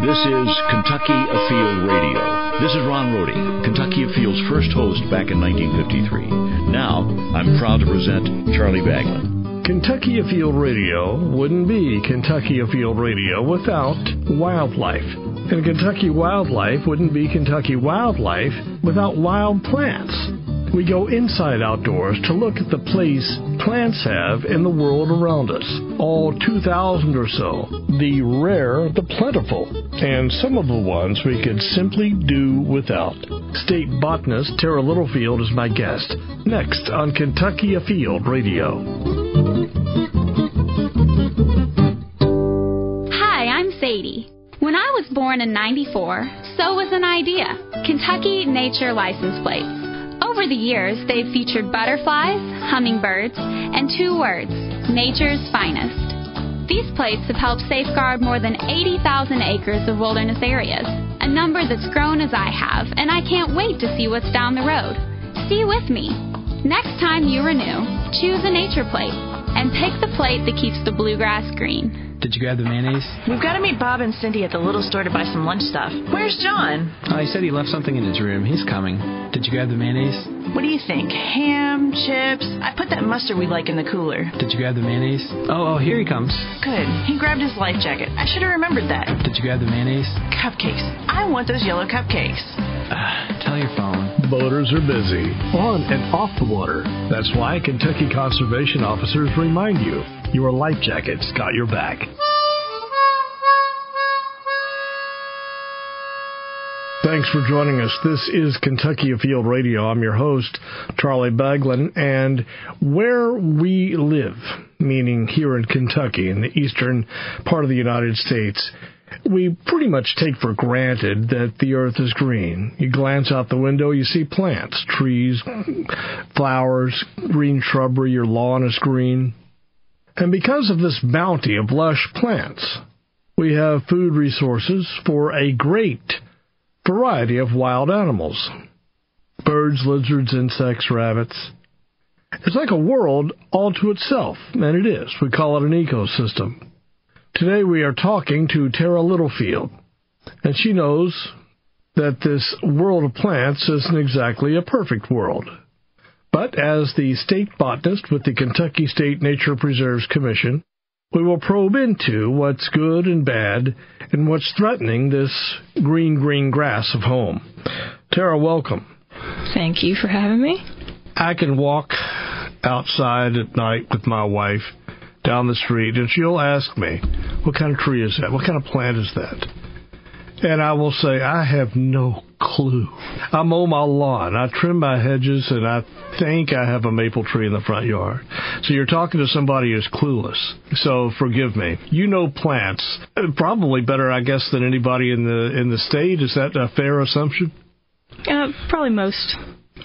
This is Kentucky Afield Radio. This is Ron Rohde, Kentucky Afield's first host back in 1953. Now, I'm proud to present Charlie Baglin. Kentucky Afield Radio wouldn't be Kentucky Afield Radio without wildlife. And Kentucky Wildlife wouldn't be Kentucky Wildlife without wild plants. We go inside outdoors to look at the place plants have in the world around us. All 2,000 or so. The rare, the plentiful, and some of the ones we could simply do without. State botanist Tara Littlefield is my guest. Next on Kentucky Afield Radio. Hi, I'm Sadie. When I was born in '94, so was an idea. Kentucky Nature License Plates. Over the years, they've featured butterflies, hummingbirds, and 2 words, nature's finest. These plates have helped safeguard more than 80,000 acres of wilderness areas, a number that's grown as I have, and I can't wait to see what's down the road. See with me. Next time you renew, choose a nature plate, and pick the plate that keeps the bluegrass green. Did you grab the mayonnaise? We've got to meet Bob and Cindy at the little store to buy some lunch stuff. Where's John? He said he left something in his room. He's coming. Did you grab the mayonnaise? What do you think? Ham, chips? I put that mustard we like in the cooler. Did you grab the mayonnaise? Oh, here he comes. Good. He grabbed his life jacket. I should have remembered that. Did you grab the mayonnaise? Cupcakes. I want those yellow cupcakes. Tell your phone. Boaters are busy, on and off the water. That's why Kentucky conservation officers remind you, your life jacket's got your back. Thanks for joining us. This is Kentucky Afield Radio. I'm your host, Charlie Baglin, and where we live, meaning here in Kentucky, in the eastern part of the United States, we pretty much take for granted that the earth is green. You glance out the window, you see plants, trees, flowers, green shrubbery, your lawn is green. And because of this bounty of lush plants, we have food resources for a great variety of wild animals. Birds, lizards, insects, rabbits. It's like a world all to itself, and it is. We call it an ecosystem. Today we are talking to Tara Littlefield, and she knows that this world of plants isn't exactly a perfect world. But as the state botanist with the Kentucky State Nature Preserves Commission, we will probe into what's good and bad and what's threatening this green grass of home. Tara, welcome. Thank you for having me. I can walk outside at night with my wife down the street, and she'll ask me, what kind of tree is that? What kind of plant is that? And I will say, I have no clue. I mow my lawn, I trim my hedges, and I think I have a maple tree in the front yard. So you're talking to somebody who's clueless. So forgive me. You know plants probably better, I guess, than anybody in the state. Is that a fair assumption? Probably most.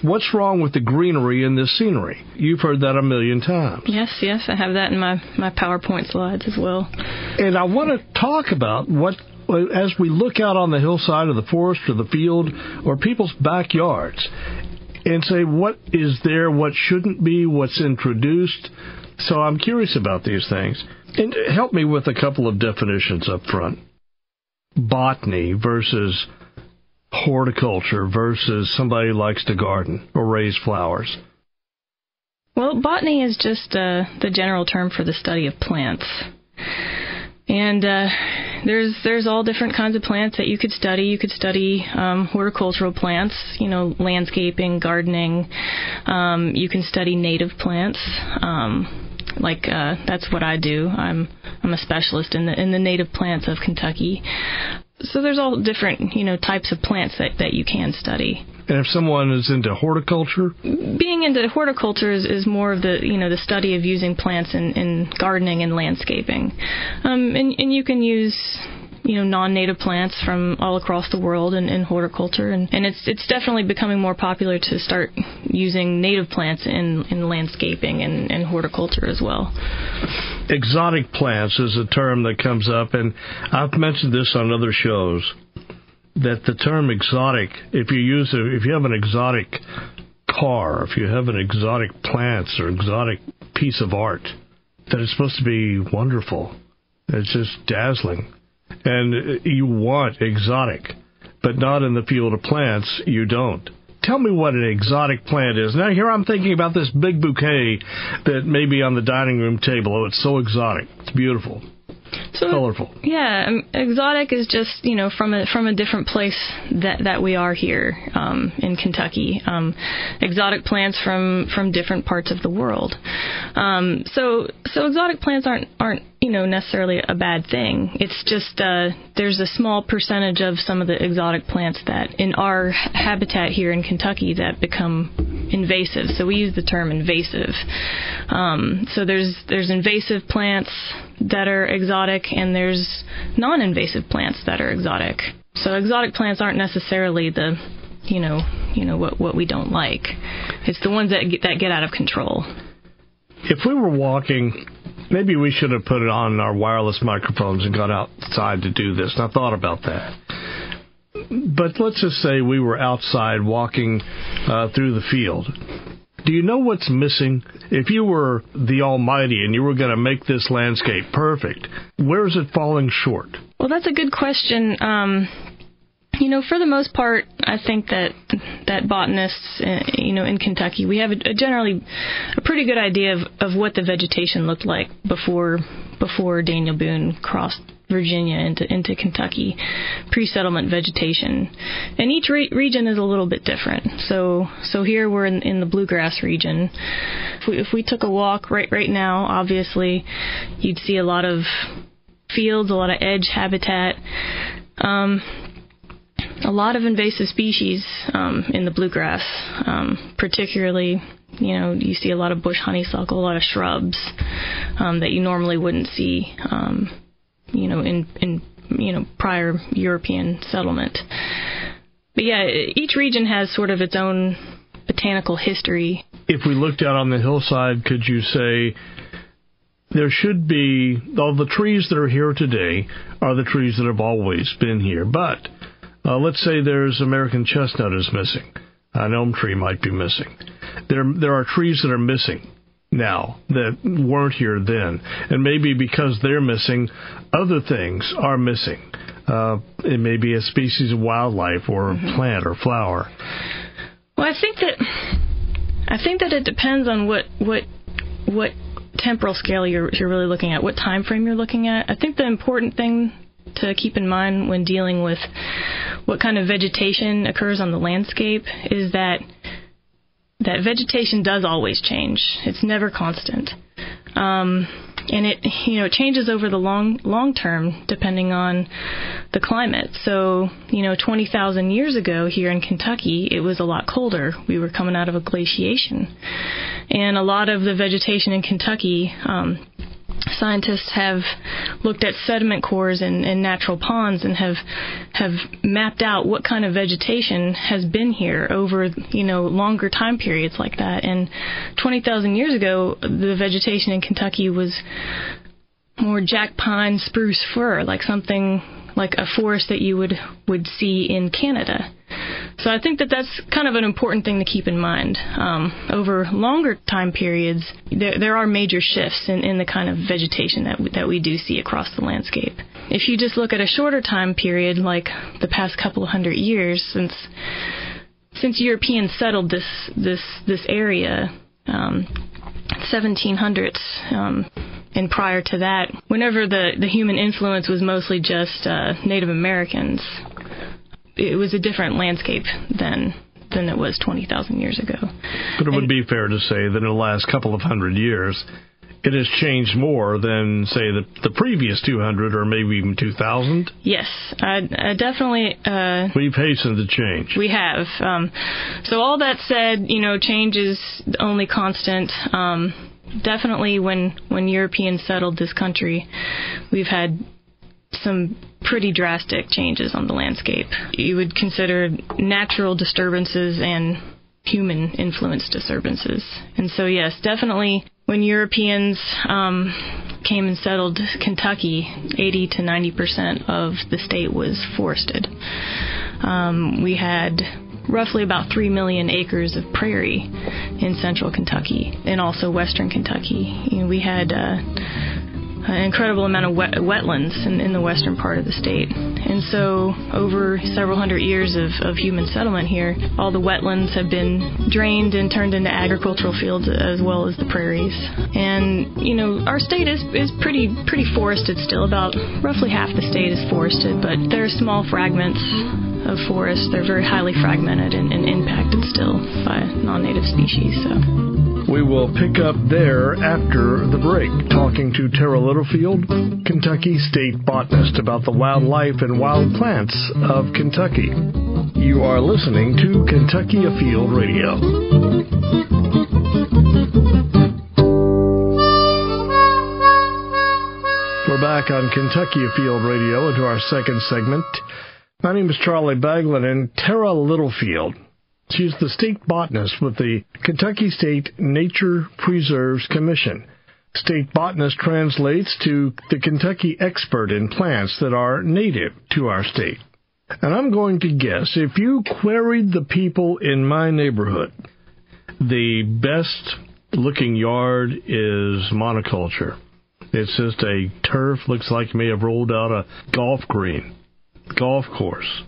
What's wrong with the greenery in this scenery? You've heard that a million times. Yes, I have that in my PowerPoint slides as well. And I want to talk about what, as we look out on the hillside of the forest or the field or people's backyards and say what is there, what shouldn't be, what's introduced. So I'm curious about these things. And help me with a couple of definitions up front. Botany versus horticulture versus somebody who likes to garden or raise flowers. Well, botany is just the general term for the study of plants. And there's all different kinds of plants that you could study. You could study horticultural plants, landscaping, gardening. You can study native plants. That's what I do. I'm a specialist in the native plants of Kentucky. So there's all different, types of plants that you can study. And if someone is into horticulture? Being into horticulture is more of the study of using plants in gardening and landscaping. And you can use, non-native plants from all across the world in horticulture. And it's definitely becoming more popular to start using native plants in landscaping and horticulture as well. Exotic plants is a term that comes up, and I've mentioned this on other shows, that the term exotic, if you have an exotic car, if you have an exotic plants or exotic piece of art, that it's supposed to be wonderful. It's just dazzling. and you want exotic, but not in the field of plants, you don't. Tell me what an exotic plant is. Now, here I'm thinking about this big bouquet that may be on the dining room table. Oh, it's so exotic. It's beautiful. Colorful. Yeah, exotic is just, from a different place that we are here in Kentucky. Exotic plants from different parts of the world. So exotic plants aren't necessarily a bad thing. It's just there's a small percentage of some of the exotic plants that in our habitat here in Kentucky that become invasive. So we use the term invasive. So there's invasive plants that are exotic, and there's non-invasive plants that are exotic. So exotic plants aren't necessarily the what we don't like. It's the ones that get out of control. If we were walking, maybe we should have put it on our wireless microphones and got outside to do this. And I thought about that. But let's just say we were outside walking through the field. Do you know what's missing? If you were the Almighty and you were going to make this landscape perfect, where is it falling short? Well, that's a good question. For the most part, I think that botanists, in Kentucky, we have generally a pretty good idea of what the vegetation looked like before Daniel Boone crossed Virginia into Kentucky, pre-settlement vegetation. And each region is a little bit different. So here we're in the bluegrass region. If we took a walk right now, obviously, you'd see a lot of fields, a lot of edge habitat, a lot of invasive species in the bluegrass, particularly. You see a lot of bush honeysuckle, a lot of shrubs that you normally wouldn't see, in prior European settlement. But yeah, each region has sort of its own botanical history. If we looked out on the hillside, could you say there should be, all the trees that are here today are the trees that have always been here, but let's say there's American chestnut is missing. An elm tree might be missing. There are trees that are missing now that weren't here then. And maybe because they're missing, other things are missing. It may be a species of wildlife or a plant or flower. Well, I think that it depends on what temporal scale you're really looking at, what time frame you're looking at. I think the important thing to keep in mind when dealing with what kind of vegetation occurs on the landscape is that vegetation does always change. It's never constant. And it changes over the long term depending on the climate. So, 20,000 years ago here in Kentucky, it was a lot colder. We were coming out of a glaciation. And a lot of the vegetation in Kentucky, scientists have looked at sediment cores in natural ponds and have mapped out what kind of vegetation has been here over, longer time periods like that. And 20,000 years ago, the vegetation in Kentucky was more jack pine, spruce, fir, like something like a forest that you would see in Canada. So I think that's kind of an important thing to keep in mind. Over longer time periods, there are major shifts in the kind of vegetation that we do see across the landscape. If you just look at a shorter time period, like the past couple of 100 years, since Europeans settled this area, 1700s, and prior to that, whenever the human influence was mostly just Native Americans, it was a different landscape than it was 20,000 years ago. But it would be fair to say that in the last couple of 100 years, it has changed more than, say, the previous 200 or maybe even 2,000? Yes, I definitely... We've hastened the change. We have. So all that said, change is only constant. Definitely when Europeans settled this country, we've had some pretty drastic changes on the landscape. You would consider natural disturbances and human influence disturbances. And so, yes, definitely when Europeans came and settled Kentucky, 80 to 90% of the state was forested. We had roughly about 3 million acres of prairie in central Kentucky and also western Kentucky. We had an incredible amount of wetlands in the western part of the state. And so over several hundred years of human settlement here, all the wetlands have been drained and turned into agricultural fields as well as the prairies. And, our state is pretty forested still. About roughly half the state is forested, but there are small fragments of forests. They're very highly fragmented and impacted still by non-native species. So we will pick up there after the break, talking to Tara Littlefield, Kentucky State Botanist, about the wildlife and wild plants of Kentucky. You are listening to Kentucky Afield Radio. We're back on Kentucky Afield Radio into our second segment. My name is Charlie Baglin, and Tara Littlefield. She's the state botanist with the Kentucky State Nature Preserves Commission. State botanist translates to the Kentucky expert in plants that are native to our state. And I'm going to guess, if you queried the people in my neighborhood, the best looking yard is monoculture. It's just a turf, looks like you may have rolled out a golf course.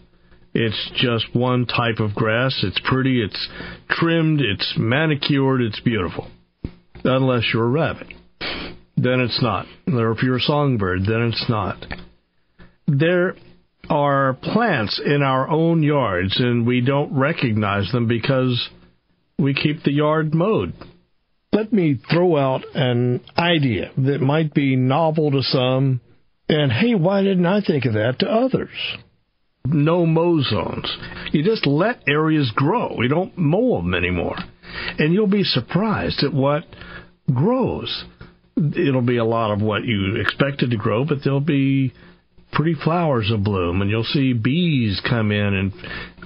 It's just one type of grass. It's pretty, it's trimmed, it's manicured, it's beautiful. Unless you're a rabbit. Then it's not. Or if you're a songbird, then it's not. There are plants in our own yards, and we don't recognize them because we keep the yard mowed. Let me throw out an idea that might be novel to some, and hey, why didn't I think of that, to others? No mow zones. You just let areas grow. We don't mow them anymore. And you'll be surprised at what grows. It'll be a lot of what you expected to grow, but there'll be pretty flowers of bloom, and you'll see bees come in and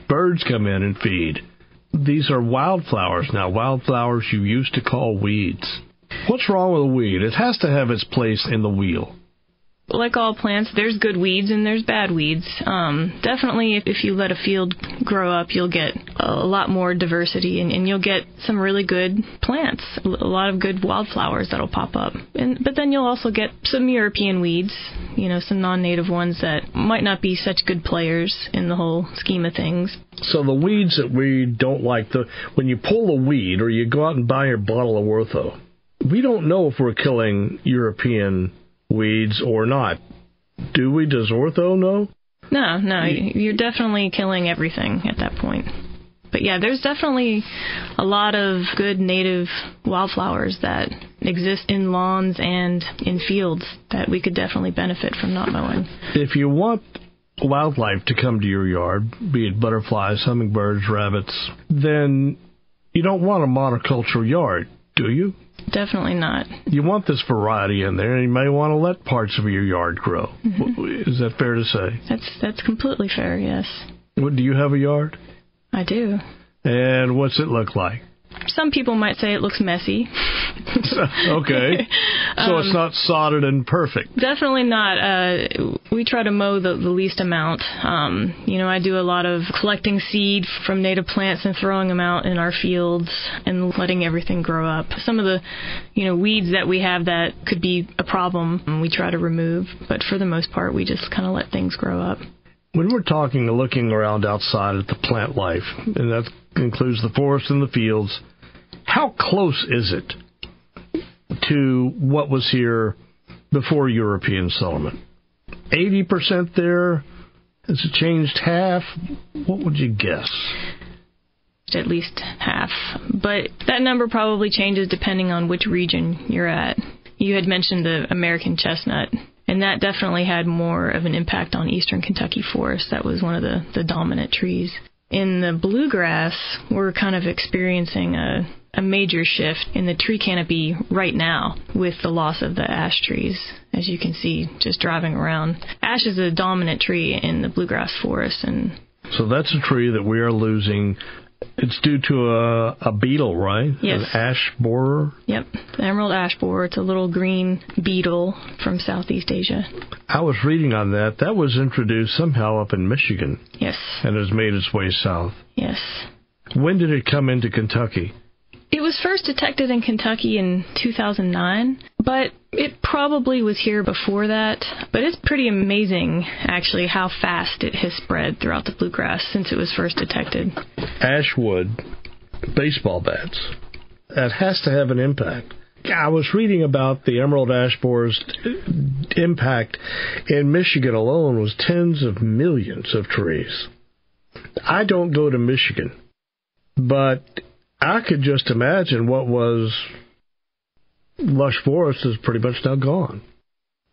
birds come in and feed. These are wildflowers now, wildflowers you used to call weeds. What's wrong with a weed? It has to have its place in the wheel. Like all plants, there's good weeds and there's bad weeds. Definitely, if you let a field grow up, you'll get a lot more diversity, and you'll get some really good plants, a lot of good wildflowers that'll pop up. But then you'll also get some European weeds, some non-native ones that might not be such good players in the whole scheme of things. So the weeds that we don't like, when you pull a weed or you go out and buy your bottle of Ortho, we don't know if we're killing European weeds or not. Do we? Does Ortho know? No, you're definitely killing everything at that point. But yeah, there's definitely a lot of good native wildflowers that exist in lawns and in fields that we could definitely benefit from not mowing. If you want wildlife to come to your yard, be it butterflies, hummingbirds, rabbits, then you don't want a monoculture yard, do you? Definitely not. You want this variety in there, and you may want to let parts of your yard grow. Mm-hmm. Is that fair to say? That's completely fair, yes. Do you have a yard? I do. And what's it look like? Some people might say it looks messy. Okay. So it's not sodded and perfect. Definitely not. We try to mow the least amount. I do a lot of collecting seed from native plants and throwing them out in our fields and letting everything grow up. Some of the, weeds that we have that could be a problem, we try to remove. But for the most part, we just kind of let things grow up. When we're looking around outside at the plant life, and that includes the forest and the fields, how close is it to what was here before European settlement? 80% there? Has it changed half? What would you guess? At least half. But that number probably changes depending on which region you're at. You had mentioned the American chestnut, and that definitely had more of an impact on eastern Kentucky forests. That was one of the dominant trees. In the bluegrass, we're kind of experiencing a major shift in the tree canopy right now with the loss of the ash trees, as you can see just driving around. Ash is a dominant tree in the bluegrass forest. So that's a tree that we are losing. It's due to a beetle, right? Yes. An ash borer? Yep, the emerald ash borer. It's a little green beetle from Southeast Asia. I was reading on that. That was introduced somehow up in Michigan. Yes. And has made its way south. Yes. When did it come into Kentucky? It was was first detected in Kentucky in 2009, but it probably was here before that. But it's pretty amazing, actually, how fast it has spread throughout the bluegrass since it was first detected. Ash wood, baseball bats, that has to have an impact. I was reading about the emerald ash borer's impact in Michigan alone was tens of millions of trees. I don't go to Michigan, but I could just imagine what was lush forest is pretty much now gone.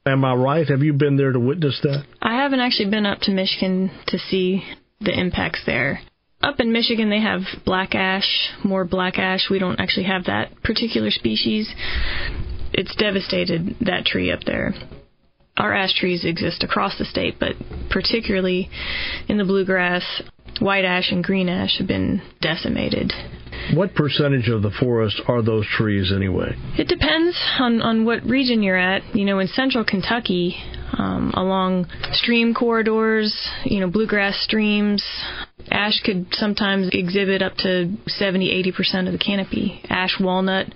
Am I right? Have you been there to witness that? I haven't actually been up to Michigan to see the impacts there. Up in Michigan, they have black ash, more black ash. We don't actually have that particular species. It's devastated that tree up there. Our ash trees exist across the state, but particularly in the bluegrass, white ash and green ash have been decimated. What percentage of the forest are those trees anyway? It depends on what region you're at. In central Kentucky, along stream corridors, bluegrass streams, ash could sometimes exhibit up to 70-80% of the canopy. Ash walnut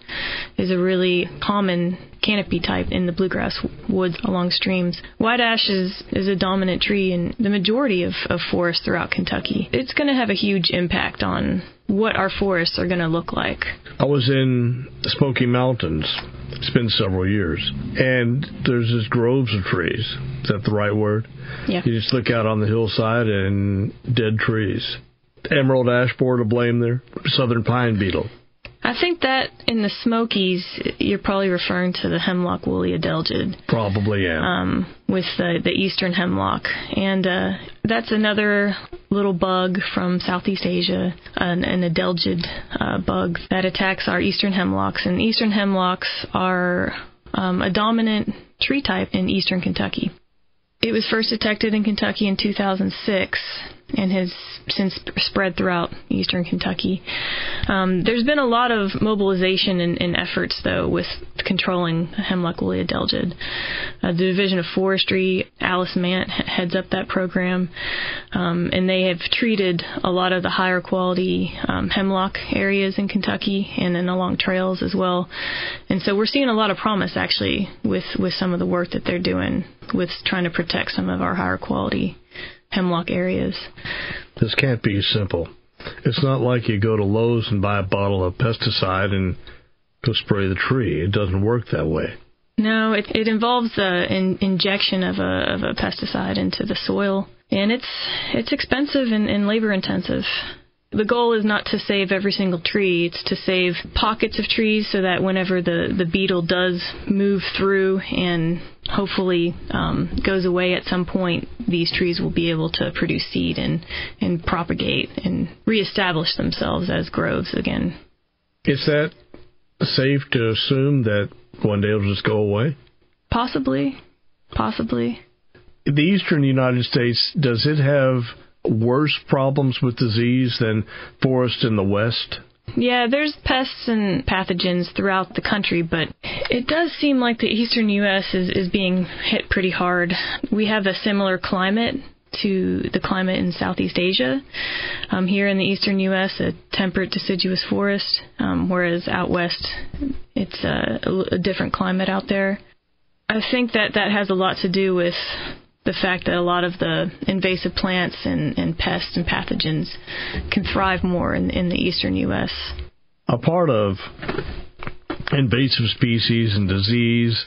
is a really common canopy type in the bluegrass woods along streams. White ash is a dominant tree in the majority of forests throughout Kentucky. It's going to have a huge impact on what our forests are going to look like. I was in the Smoky Mountains. It's been several years. And there's just groves of trees. Is that the right word? Yeah. You just look out on the hillside and dead trees. Emerald ash borer to blame there. Southern pine beetle. I think that in the Smokies, you're probably referring to the hemlock woolly adelgid. Probably, yeah. With the eastern hemlock. And that's another little bug from Southeast Asia, an adelgid bug that attacks our eastern hemlocks. And eastern hemlocks are a dominant tree type in eastern Kentucky. It was first detected in Kentucky in 2006 and has since spread throughout eastern Kentucky. There's been a lot of mobilization and efforts, though, with controlling hemlock woolly adelgid. The Division of Forestry, Alice Mant heads up that program, and they have treated a lot of the higher quality hemlock areas in Kentucky and then along trails as well. And so we're seeing a lot of promise, actually, with some of the work that they're doing with trying to protect some of our higher quality hemlock areas. This can't be simple. It's not like you go to Lowe's and buy a bottle of pesticide and go spray the tree. It doesn't work that way. No, it involves an injection of a pesticide into the soil, and it's expensive and labor intensive. The goal is not to save every single tree. It's to save pockets of trees so that whenever the beetle does move through and hopefully goes away at some point, these trees will be able to produce seed and propagate and reestablish themselves as groves again. Is that safe to assume that one day it'll just go away? Possibly. The eastern United States, does it have worse problems with disease than forests in the west? Yeah, there's pests and pathogens throughout the country, but it does seem like the eastern U.S. is being hit pretty hard. We have a similar climate to the climate in Southeast Asia. Here in the eastern U.S., a temperate deciduous forest, whereas out west, it's a different climate out there. I think that has a lot to do with the fact that a lot of the invasive plants and pests and pathogens can thrive more in the eastern U.S. A part of invasive species and disease,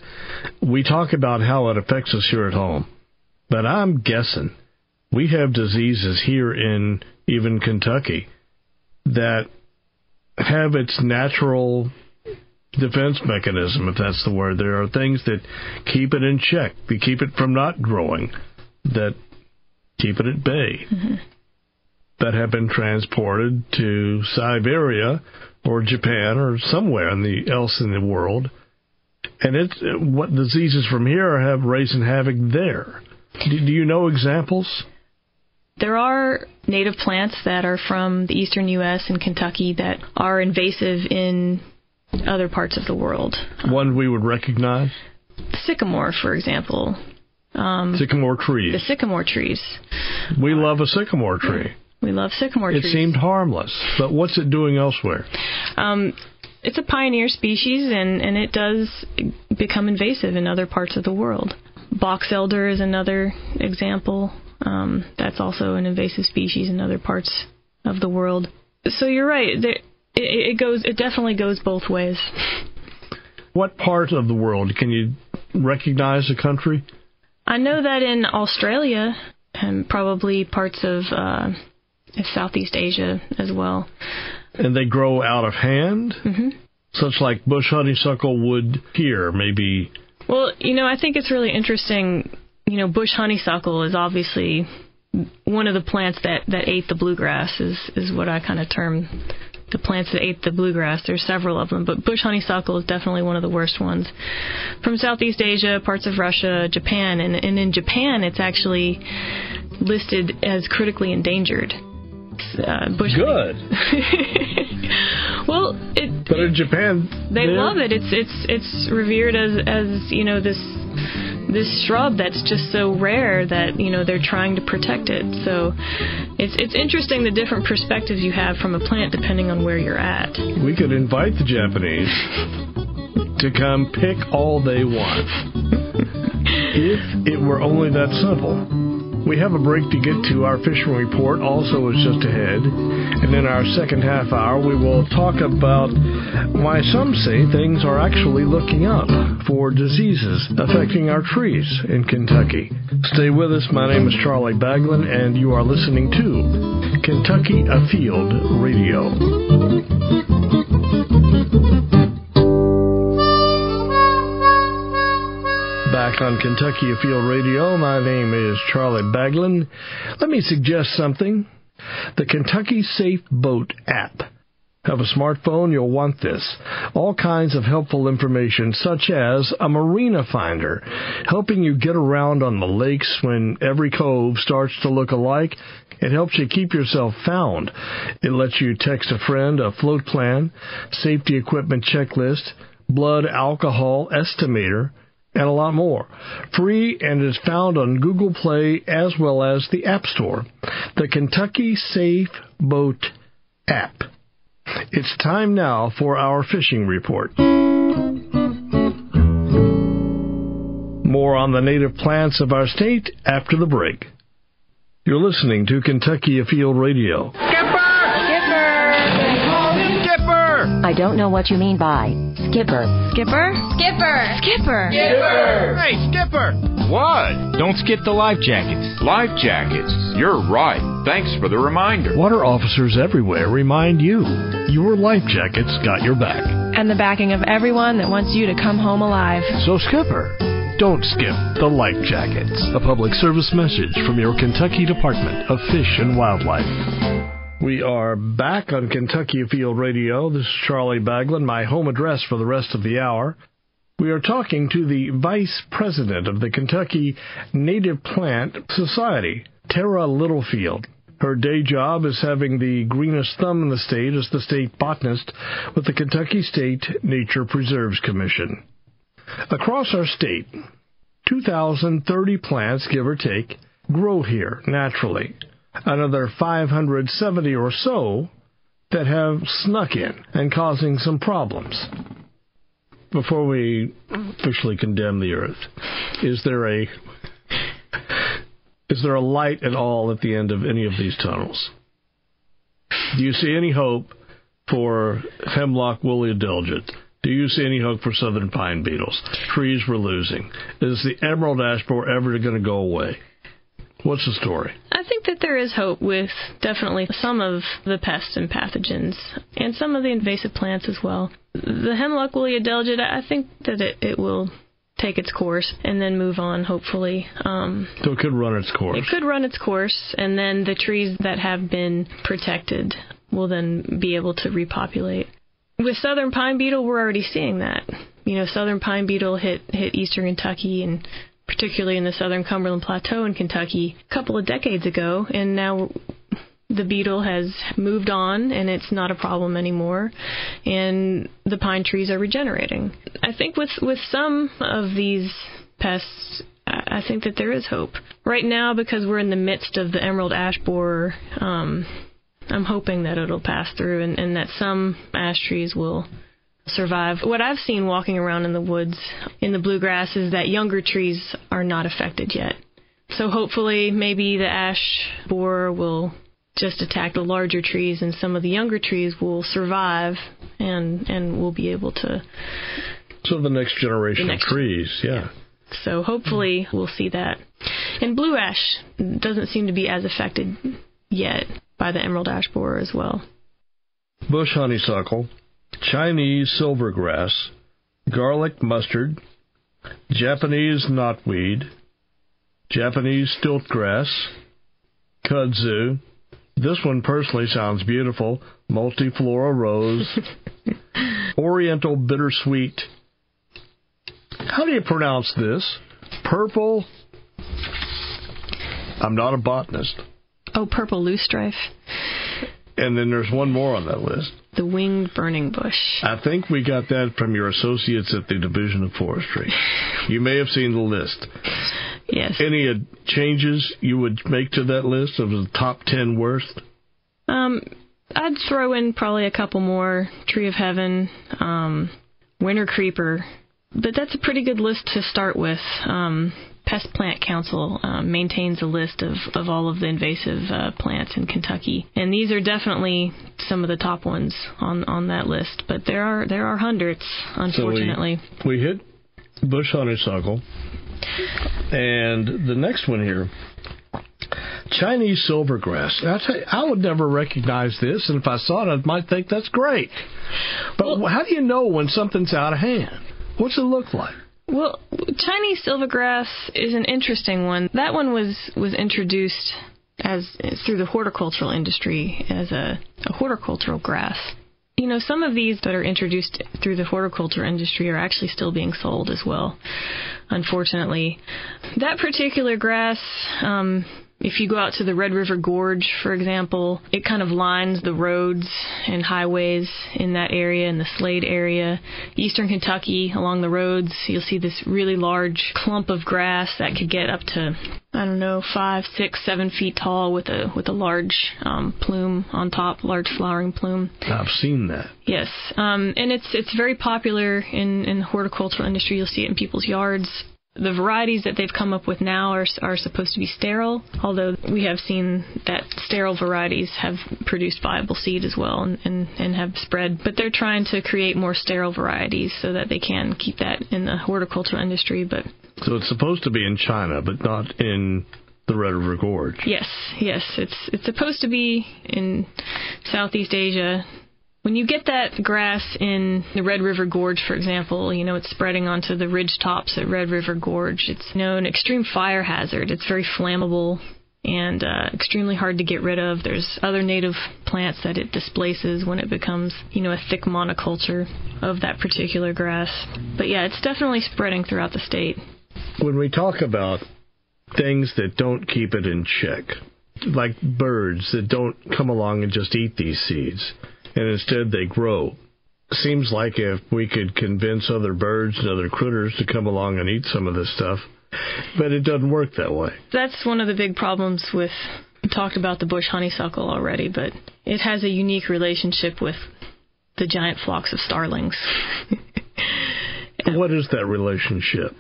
we talk about how it affects us here at home. But I'm guessing we have diseases here in even Kentucky that have its natural defense mechanism, if that's the word. There are things that keep it in check, that keep it from not growing, that keep it at bay, that have been transported to Siberia or Japan or somewhere else in the world. And what diseases from here have raising havoc there. Do you know examples? There are native plants that are from the eastern U.S. and Kentucky that are invasive in other parts of the world. One we would recognize? Sycamore, for example. Sycamore trees. The sycamore trees. We love a sycamore tree. We love sycamore trees. It seemed harmless, but what's it doing elsewhere? it's a pioneer species, and it does become invasive in other parts of the world. Box elder is another example. That's also an invasive species in other parts of the world. So you're right. It definitely goes both ways. What part of the world? Can you recognize a country? I know that in Australia and probably parts of Southeast Asia as well. And they grow out of hand? Mm-hmm. Such like bush honeysuckle would here, maybe. Well, I think it's really interesting. Bush honeysuckle is obviously one of the plants that ate the bluegrass, is what I kind of term the plants that ate the bluegrass. There's several of them, but bush honeysuckle is definitely one of the worst ones. From Southeast Asia, parts of Russia, Japan, and in Japan it's actually listed as critically endangered. Bush Good. Well, but in Japan, they love it. It's revered as this shrub that's just so rare that they're trying to protect it. So it's interesting the different perspectives you have from a plant depending on where you're at. We could invite the Japanese to come pick all they want if it were only that simple. We have a break to get to. Our fishing report also is just ahead. And in our second half hour, we will talk about why some say things are actually looking up for diseases affecting our trees in Kentucky. Stay with us. My name is Charlie Baglin, and you are listening to Kentucky Afield Radio. Back on Kentucky Afield Radio, my name is Charlie Baglin. Let me suggest something. The Kentucky Safe Boat app. Have a smartphone, you'll want this. All kinds of helpful information, such as a marina finder, helping you get around on the lakes when every cove starts to look alike. It helps you keep yourself found. It lets you text a friend a float plan, safety equipment checklist, blood alcohol estimator, and a lot more. Free, and is found on Google Play as well as the App Store. The Kentucky Safe Boat app. It's time now for our fishing report. More on the native plants of our state after the break. You're listening to Kentucky Afield Radio. I don't know what you mean by skipper. Skipper? Skipper! Skipper! Skipper! Hey, Skipper! What? Don't skip the life jackets. Life jackets. You're right. Thanks for the reminder. Water officers everywhere remind you, your life jackets got your back. And the backing of everyone that wants you to come home alive. So, Skipper, don't skip the life jackets. A public service message from your Kentucky Department of Fish and Wildlife. We are back on Kentucky Afield Radio. This is Charlie Baglin, my home address for the rest of the hour. We are talking to the Vice President of the Kentucky Native Plant Society, Tara Littlefield. Her day job is having the greenest thumb in the state as the state botanist with the Kentucky State Nature Preserves Commission. Across our state, 2,030 plants, give or take, grow here naturally. Another 570 or so that have snuck in and causing some problems. Before we officially condemn the earth, is there a light at all at the end of any of these tunnels? Do you see any hope for hemlock woolly adelgid? Do you see any hope for southern pine beetles? Trees we're losing. Is the emerald ash borer ever going to go away? What's the story? I think that there is hope with definitely some of the pests and pathogens and some of the invasive plants as well. The hemlock woolly adelgid, I think that it will take its course and then move on, hopefully. So it could run its course. It could run its course, and then the trees that have been protected will then be able to repopulate. With southern pine beetle, we're already seeing that. Southern pine beetle hit eastern Kentucky and particularly in the southern Cumberland Plateau in Kentucky a couple of decades ago, and now the beetle has moved on and it's not a problem anymore, and the pine trees are regenerating. I think with some of these pests, I think that there is hope. Right now, because we're in the midst of the emerald ash borer, I'm hoping that it'll pass through and that some ash trees will survive. What I've seen walking around in the woods in the bluegrass is that younger trees are not affected yet. So hopefully maybe the ash borer will just attack the larger trees, and some of the younger trees will survive and will be able to... So the next generation of trees, yeah. So hopefully we'll see that. And blue ash doesn't seem to be as affected yet by the emerald ash borer as well. Bush honeysuckle, Chinese silvergrass, garlic mustard, Japanese knotweed, Japanese stiltgrass, kudzu. This one personally sounds beautiful. Multiflora rose, Oriental bittersweet. How do you pronounce this? Purple. I'm not a botanist. Oh, purple loosestrife. And then there's one more on that list. The winged burning bush. I think we got that from your associates at the Division of Forestry. You may have seen the list. Yes. Any changes you would make to that list of the top 10 worst? I'd throw in probably a couple more. Tree of Heaven, Winter Creeper. But that's a pretty good list to start with. Pest Plant Council maintains a list of all of the invasive plants in Kentucky. And these are definitely some of the top ones on that list. But there are hundreds, unfortunately. So we hit bush honeysuckle. And the next one here, Chinese silvergrass. Now, I would never recognize this, and if I saw it, I might think that's great. But how do you know when something's out of hand? What's it look like? Well, Chinese silvergrass is an interesting one. That one was introduced through the horticultural industry as a horticultural grass. You know, some of these that are introduced through the horticulture industry are actually still being sold as well, unfortunately. That particular grass, if you go out to the Red River Gorge, for example, it kind of lines the roads and highways in that area, in the Slade area. Eastern Kentucky, along the roads, you'll see this really large clump of grass that could get up to, 5, 6, 7 feet tall with a large plume on top, large flowering plume. I've seen that. Yes, and it's very popular in the horticultural industry. You'll see it in people's yards. The varieties that they've come up with now are supposed to be sterile, although we have seen that sterile varieties have produced viable seed as well and have spread. But they're trying to create more sterile varieties so that they can keep that in the horticultural industry. So it's supposed to be in China, but not in the Red River Gorge. Yes. It's supposed to be in Southeast Asia. When you get that grass in the Red River Gorge, for example, it's spreading onto the ridge tops at Red River Gorge. It's an extreme fire hazard. It's very flammable and extremely hard to get rid of. There's other native plants that it displaces when it becomes, a thick monoculture of that particular grass. But yeah, it's definitely spreading throughout the state. When we talk about things that don't keep it in check, like birds that don't come along and just eat these seeds, and instead they grow. Seems like if we could convince other birds and other critters to come along and eat some of this stuff, but it doesn't work that way. That's one of the big problems with, we talked about the bush honeysuckle already, but it has a unique relationship with the giant flocks of starlings. What is that relationship?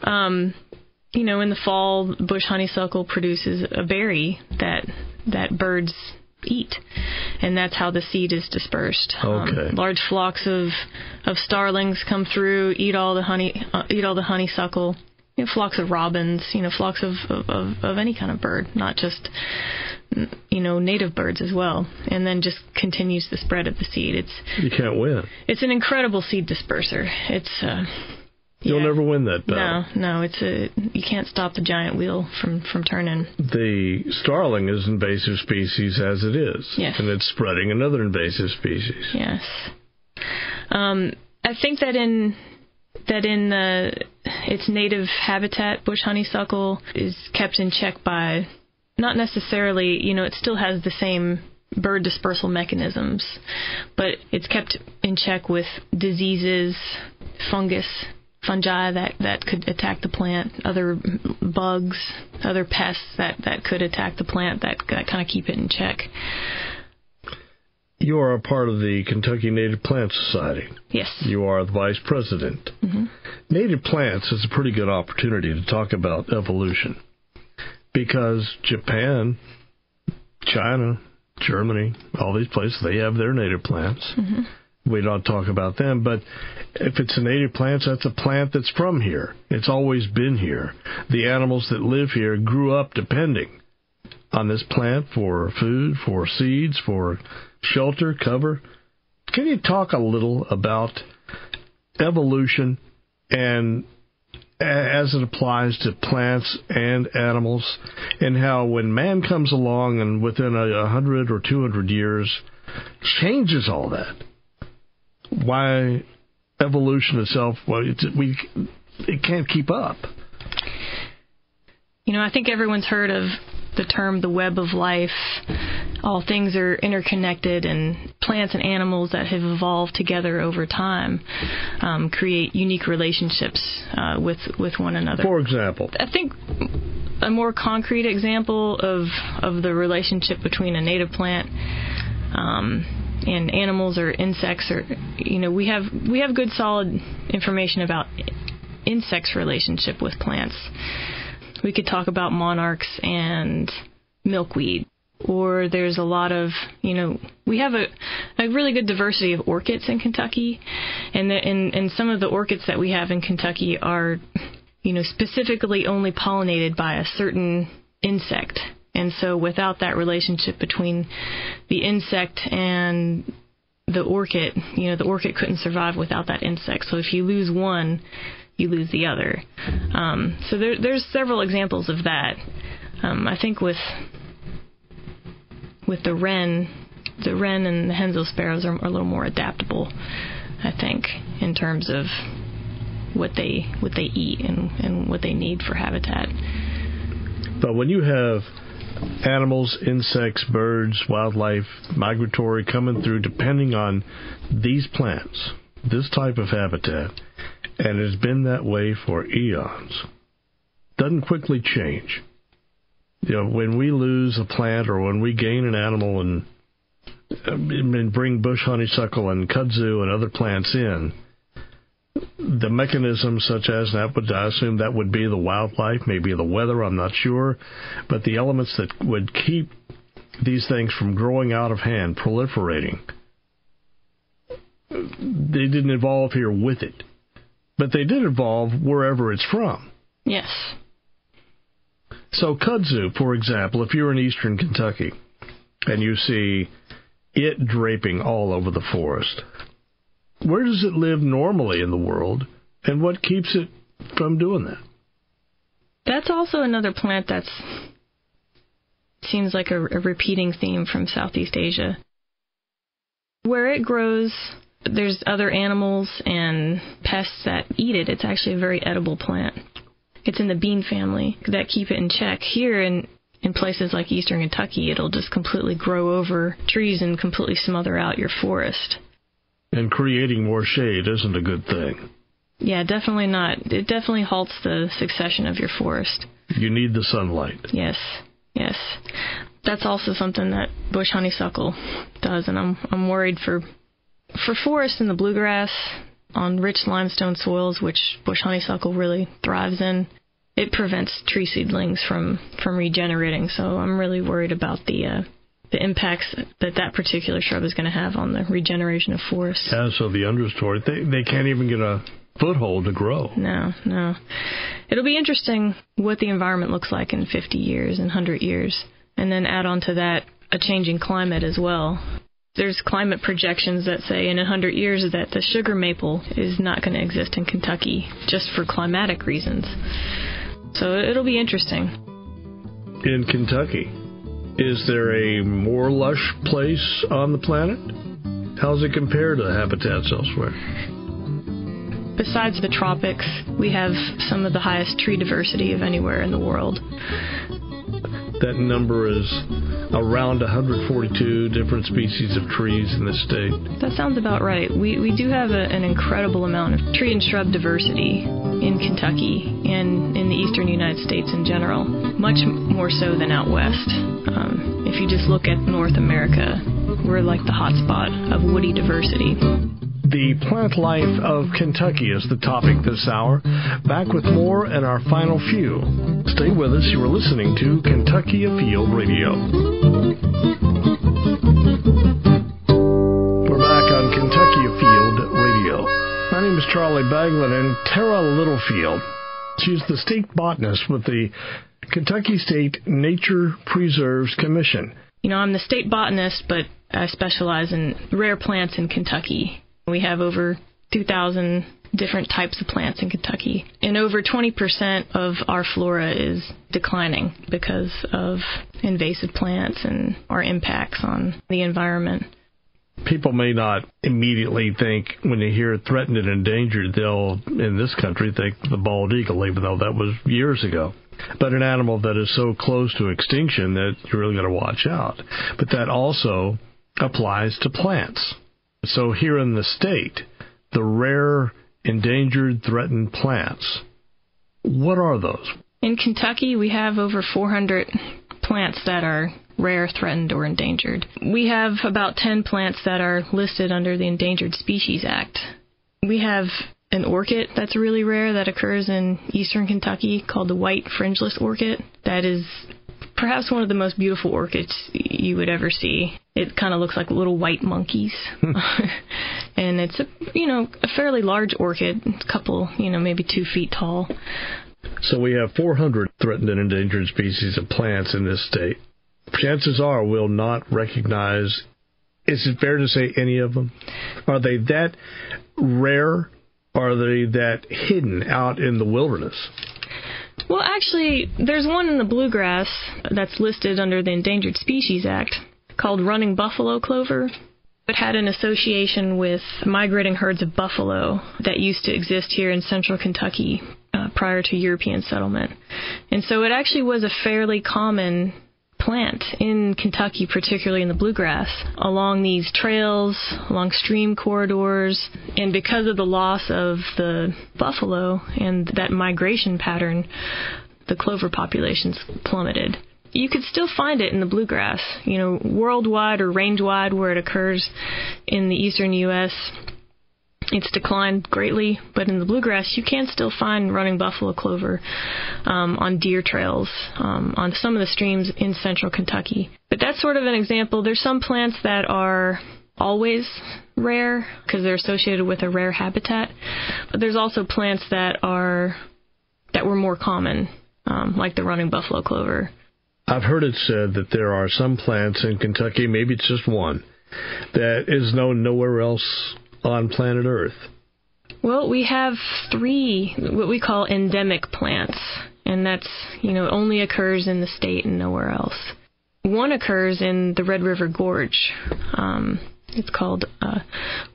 In the fall, bush honeysuckle produces a berry that birds eat, and that's how the seed is dispersed. Okay. Large flocks of starlings come through, eat all the honeysuckle. Flocks of robins, flocks of any kind of bird, not just native birds as well, and then just continues the spread of the seed. You can't win. It's an incredible seed disperser. You'll never win that battle. No, you can't stop the giant wheel from turning. The starling is an invasive species as it is. Yes. And it's spreading another invasive species. Yes. I think that in its native habitat, bush honeysuckle is kept in check by, not necessarily, it still has the same bird dispersal mechanisms, but it's kept in check with diseases, fungi that could attack the plant, other bugs, other pests that could attack the plant that kind of keep it in check. You are a part of the Kentucky Native Plant Society. Yes. You are the vice president. Mm-hmm. Native plants is a pretty good opportunity to talk about evolution because Japan, China, Germany, all these places, they have their native plants. Mm-hmm. We don't talk about them, but if it's a native plant, that's a plant that's from here. It's always been here. The animals that live here grew up depending on this plant for food, for seeds, for shelter, cover. Can you talk a little about evolution and as it applies to plants and animals, and how when man comes along and within 100 or 200 years changes all that? Why evolution itself, it can't keep up. I think everyone's heard of the term the web of life. All things are interconnected, and plants and animals that have evolved together over time create unique relationships with one another. For example? I think a more concrete example of the relationship between a native plant and animals or insects, or we have good solid information about insects' relationship with plants. We could talk about monarchs and milkweed, or there's a lot of we have a really good diversity of orchids in Kentucky, and some of the orchids that we have in Kentucky are specifically only pollinated by a certain insect. And so without that relationship between the insect and the orchid, the orchid couldn't survive without that insect. So if you lose one, you lose the other. So there's several examples of that. I think with the wren and the hensel sparrows are a little more adaptable, I think, in terms of what they eat and what they need for habitat. But when you have animals, insects, birds, wildlife, migratory coming through depending on these plants, this type of habitat, and it's been that way for eons, doesn't quickly change. When we lose a plant or when we gain an animal and bring bush honeysuckle and kudzu and other plants in, the mechanisms such as I assume that would be the wildlife, maybe the weather, I'm not sure, but the elements that would keep these things from growing out of hand, proliferating, they didn't evolve here with it. But they did evolve wherever it's from. Yes. So kudzu, for example, if you're in eastern Kentucky and you see it draping all over the forest, where does it live normally in the world, and what keeps it from doing that? That's also another plant that seems like a repeating theme from Southeast Asia. Where it grows, there's other animals and pests that eat it. It's actually a very edible plant. It's in the bean family that keep it in check. Here in places like eastern Kentucky, it'll just completely grow over trees and completely smother out your forest. And creating more shade isn't a good thing. Yeah, definitely not. It definitely halts the succession of your forest. You need the sunlight. Yes. That's also something that bush honeysuckle does, and I'm worried for forests in the bluegrass on rich limestone soils, which bush honeysuckle really thrives in. It prevents tree seedlings from regenerating, so I'm really worried about the impacts that particular shrub is going to have on the regeneration of forests. Yeah, so the understory, they can't even get a foothold to grow. No. It'll be interesting what the environment looks like in 50 years and 100 years, and then add on to that a changing climate as well. There's climate projections that say in 100 years that the sugar maple is not going to exist in Kentucky just for climatic reasons. So it'll be interesting. In Kentucky, is there a more lush place on the planet? How does it compare to the habitats elsewhere? Besides the tropics, we have some of the highest tree diversity of anywhere in the world. that number is around 142 different species of trees in the state. That sounds about right. We do have an incredible amount of tree and shrub diversity in Kentucky and in the eastern United States in general, much more so than out west. If you just look at North America, we're like the hotspot of woody diversity. The plant life of Kentucky is the topic this hour. Back with more in our final few. Stay with us. You are listening to Kentucky Afield Radio. We're back on Kentucky Afield Radio. My name is Charlie Baglin, and Tara Littlefield. She's the state botanist with the Kentucky State Nature Preserves Commission. You know, I'm the state botanist, but I specialize in rare plants in Kentucky. We have over 2,000 different types of plants in Kentucky. And over 20% of our flora is declining because of invasive plants and our impacts on the environment. People may not immediately think, when they hear threatened and endangered, they'll, in this country, think the bald eagle, even though that was years ago. But an animal that is so close to extinction that you really got to watch out. But that also applies to plants. So here in the state, the rare, endangered, threatened plants, what are those? In Kentucky, we have over 400 plants that are rare, threatened, or endangered. We have about 10 plants that are listed under the Endangered Species Act. We have an orchid that's really rare that occurs in eastern Kentucky called the white fringeless orchid. That is perhaps one of the most beautiful orchids you would ever see. It kind of looks like little white monkeys. And it's a fairly large orchid, a couple, maybe 2 feet tall. So we have 400 threatened and endangered species of plants in this state. Chances are we'll not recognize, is it fair to say any of them? Are they that rare? Are they that hidden out in the wilderness? Well, actually, there's one in the bluegrass that's listed under the Endangered Species Act called running buffalo clover. It had an association with migrating herds of buffalo that used to exist here in central Kentucky prior to European settlement. And so it actually was a fairly common plant in Kentucky, particularly in the bluegrass, along these trails, along stream corridors. And because of the loss of the buffalo and that migration pattern, the clover populations plummeted. You could still find it in the bluegrass, worldwide or range-wide where it occurs in the eastern U.S. It's declined greatly, but in the bluegrass, you can still find running buffalo clover on deer trails, on some of the streams in central Kentucky. But that's sort of an example. There's some plants that are always rare because they're associated with a rare habitat, but there's also plants that were more common, like the running buffalo clover. I've heard it said that there are some plants in Kentucky, maybe it's just one, that is known nowhere else on planet Earth. Well, we have 3 what we call endemic plants, and that's, only occurs in the state and nowhere else. One occurs in the Red River Gorge. It's called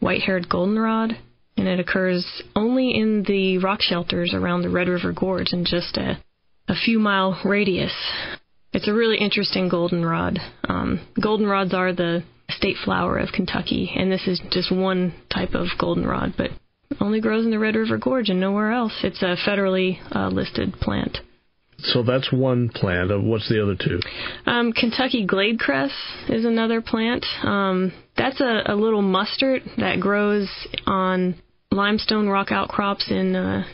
white-haired goldenrod, and it occurs only in the rock shelters around the Red River Gorge in just a few mile radius. It's a really interesting goldenrod. Goldenrods are the state flower of Kentucky, and this is just one type of goldenrod, but only grows in the Red River Gorge and nowhere else. It's a federally listed plant. So that's one plant. What's the other 2? Kentucky gladecress is another plant. That's a little mustard that grows on limestone rock outcrops in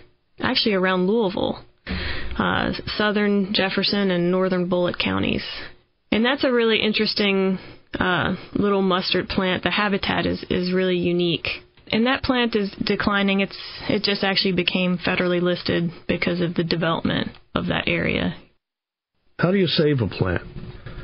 actually around Louisville, southern Jefferson and northern Bullitt counties. And that's a really interesting little mustard plant. The habitat is really unique. And that plant is declining. It just actually became federally listed because of the development of that area. How do you save a plant?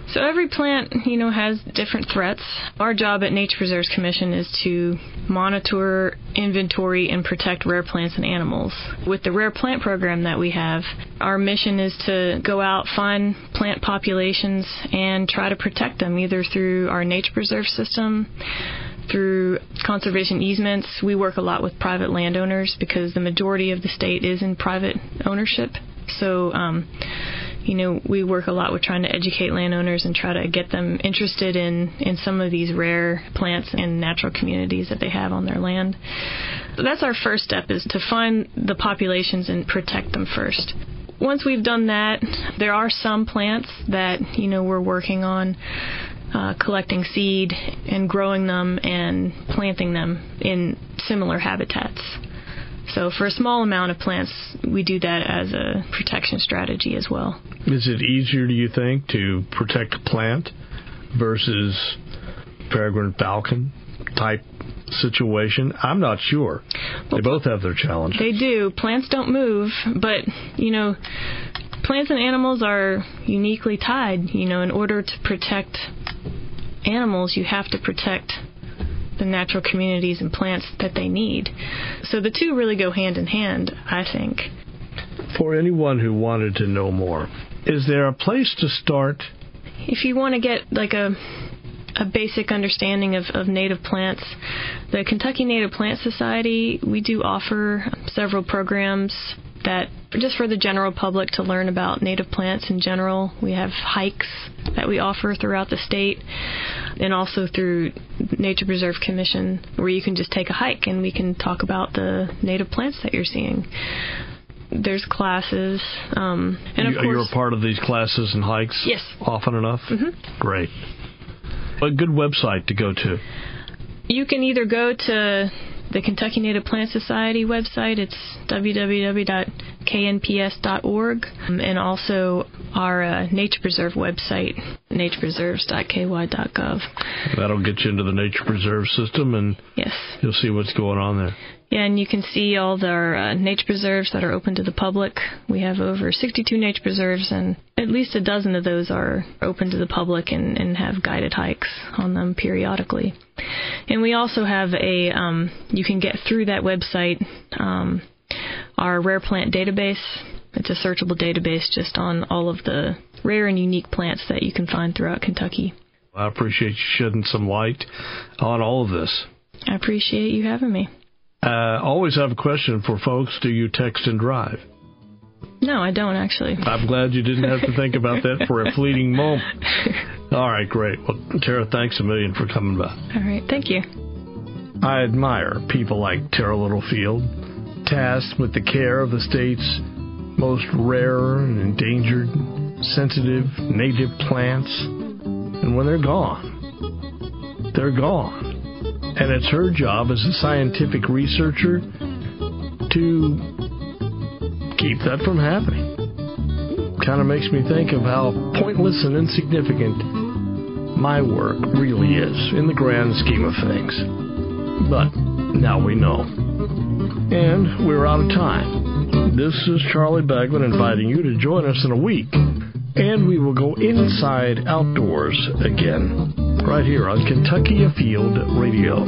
So every plant, has different threats. Our job at Nature Preserves Commission is to monitor, inventory, and protect rare plants and animals. With the rare plant program that we have, our mission is to go out, find plant populations, and try to protect them, either through our nature preserve system, through conservation easements. We work a lot with private landowners because the majority of the state is in private ownership. So, we work a lot with trying to educate landowners and try to get them interested in some of these rare plants and natural communities that they have on their land. So that's our first step, is to find the populations and protect them first. Once we've done that, there are some plants that, we're working on collecting seed and growing them and planting them in similar habitats. So for a small amount of plants, we do that as a protection strategy as well. Is it easier, do you think, to protect a plant versus peregrine falcon type situation? I'm not sure. They both have their challenges. They do. Plants don't move, but, plants and animals are uniquely tied. In order to protect animals, you have to protect the natural communities and plants that they need. So the two really go hand in hand, I think. For anyone who wanted to know more, is there a place to start? If you want to get a basic understanding of native plants, the Kentucky Native Plant Society, we do offer several programs that just for the general public to learn about native plants in general. We have hikes that we offer throughout the state, and also through Nature Preserve Commission, where you can just take a hike and we can talk about the native plants that you're seeing. There's classes, and of course, you're a part of these classes and hikes. Yes. Often enough? Mm-hmm. Great. A good website to go to? You can either go to the Kentucky Native Plant Society website. It's www.knps.org, and also our Nature Preserve website, naturepreserves.ky.gov. That'll get you into the Nature Preserve system, and yes, you'll see what's going on there. Yeah, and you can see all the nature preserves that are open to the public. We have over 62 nature preserves, and at least a dozen of those are open to the public and have guided hikes on them periodically. And we also have you can get through that website, our rare plant database. It's a searchable database just on all of the rare and unique plants that you can find throughout Kentucky. I appreciate you shedding some light on all of this. I appreciate you having me. Always have a question for folks. Do you text and drive? No, I don't, actually. I'm glad you didn't have to think about that for a fleeting moment. All right, great. Well, Tara, thanks a million for coming by. All right, thank you. I admire people like Tara Littlefield, tasked with the care of the state's most rare and endangered, sensitive, native plants. And when they're gone, they're gone. And it's her job as a scientific researcher to keep that from happening. Kind of makes me think of how pointless and insignificant my work really is in the grand scheme of things. But now we know. And we're out of time. This is Charlie Baglan inviting you to join us in a week. And we will go inside outdoors again, right here on Kentucky Afield Radio.